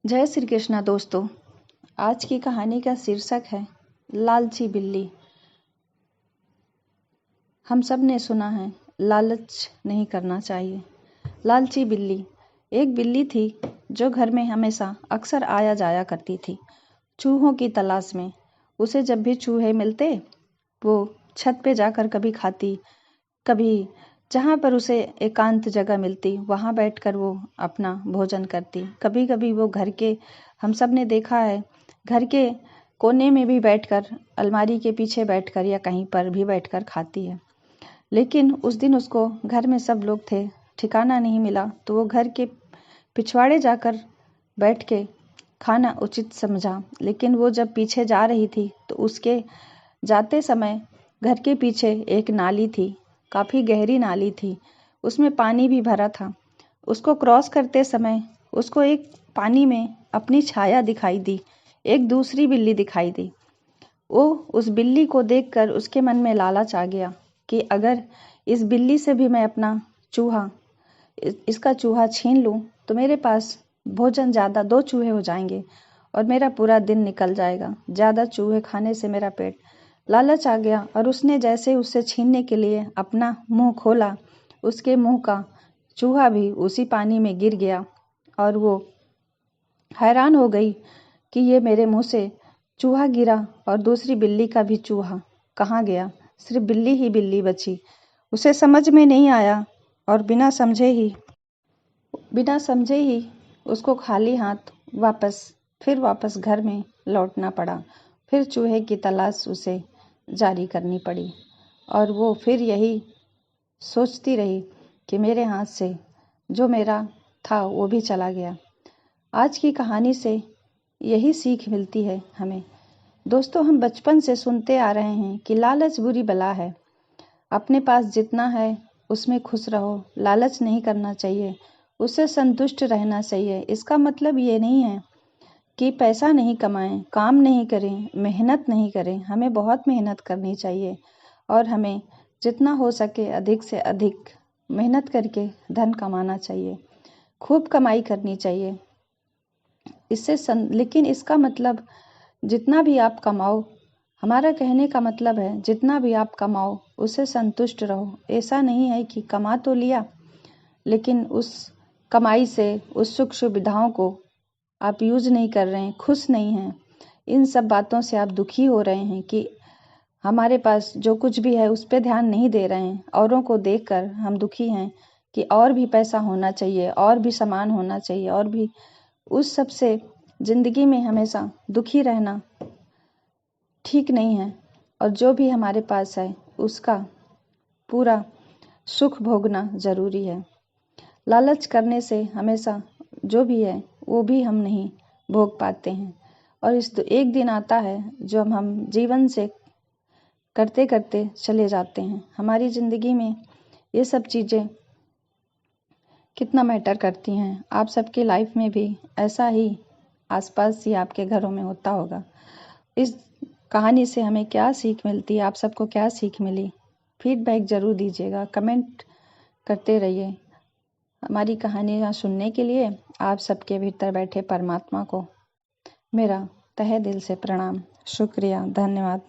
जय श्री कृष्णा दोस्तों। आज की कहानी का शीर्षक है लालची बिल्ली। हम सब ने सुना है लालच नहीं करना चाहिए। लालची बिल्ली एक बिल्ली थी जो घर में हमेशा अक्सर आया जाया करती थी चूहों की तलाश में। उसे जब भी चूहे मिलते वो छत पे जाकर कभी खाती, कभी जहाँ पर उसे एकांत जगह मिलती वहाँ बैठकर वो अपना भोजन करती। कभी कभी वो घर के, हम सब ने देखा है, घर के कोने में भी बैठकर, अलमारी के पीछे बैठकर या कहीं पर भी बैठकर खाती है। लेकिन उस दिन उसको घर में सब लोग थे, ठिकाना नहीं मिला, तो वो घर के पिछवाड़े जाकर बैठ के खाना उचित समझा। लेकिन वो जब पीछे जा रही थी तो उसके जाते समय घर के पीछे एक नाली थी, काफ़ी गहरी नाली थी, उसमें पानी भी भरा था। उसको क्रॉस करते समय उसको एक पानी में अपनी छाया दिखाई दी, एक दूसरी बिल्ली दिखाई दी। वो उस बिल्ली को देखकर उसके मन में लालच आ गया कि अगर इस बिल्ली से भी मैं अपना चूहा, इसका चूहा छीन लूँ तो मेरे पास भोजन ज़्यादा, 2 चूहे हो जाएंगे और मेरा पूरा दिन निकल जाएगा। ज़्यादा चूहे खाने से मेरा पेट, लालच आ गया और उसने जैसे उससे छीनने के लिए अपना मुंह खोला, उसके मुंह का चूहा भी उसी पानी में गिर गया और वो हैरान हो गई कि ये मेरे मुंह से चूहा गिरा और दूसरी बिल्ली का भी चूहा कहाँ गया। सिर्फ बिल्ली ही बिल्ली बची। उसे समझ में नहीं आया और बिना समझे ही उसको खाली हाथ वापस घर में लौटना पड़ा। फिर चूहे की तलाश उसे जारी करनी पड़ी और वो फिर यही सोचती रही कि मेरे हाथ से जो मेरा था वो भी चला गया। आज की कहानी से यही सीख मिलती है हमें। दोस्तों, हम बचपन से सुनते आ रहे हैं कि लालच बुरी बला है। अपने पास जितना है उसमें खुश रहो, लालच नहीं करना चाहिए, उससे संतुष्ट रहना चाहिए। इसका मतलब ये नहीं है कि पैसा नहीं कमाएं, काम नहीं करें, मेहनत नहीं करें। हमें बहुत मेहनत करनी चाहिए और हमें जितना हो सके अधिक से अधिक मेहनत करके धन कमाना चाहिए, खूब कमाई करनी चाहिए। लेकिन इसका मतलब जितना भी आप कमाओ, हमारा कहने का मतलब है जितना भी आप कमाओ उससे संतुष्ट रहो। ऐसा नहीं है कि कमा तो लिया लेकिन उस कमाई से उस सुख सुविधाओं को आप यूज नहीं कर रहे हैं, खुश नहीं हैं। इन सब बातों से आप दुखी हो रहे हैं कि हमारे पास जो कुछ भी है उस पर ध्यान नहीं दे रहे हैं। औरों को देखकर हम दुखी हैं कि और भी पैसा होना चाहिए, और भी सामान होना चाहिए, और भी। उस सब से जिंदगी में हमेशा दुखी रहना ठीक नहीं है और जो भी हमारे पास है उसका पूरा सुख भोगना जरूरी है। लालच करने से हमेशा जो भी है वो भी हम नहीं भोग पाते हैं और एक दिन आता है जो हम जीवन से करते करते चले जाते हैं। हमारी ज़िंदगी में ये सब चीज़ें कितना मैटर करती हैं। आप सबके लाइफ में भी ऐसा ही आसपास ही आपके घरों में होता होगा। इस कहानी से हमें क्या सीख मिलती है, आप सबको क्या सीख मिली, फीडबैक ज़रूर दीजिएगा, कमेंट करते रहिए। हमारी कहानियाँ सुनने के लिए आप सबके भीतर बैठे परमात्मा को मेरा तहे दिल से प्रणाम, शुक्रिया, धन्यवाद।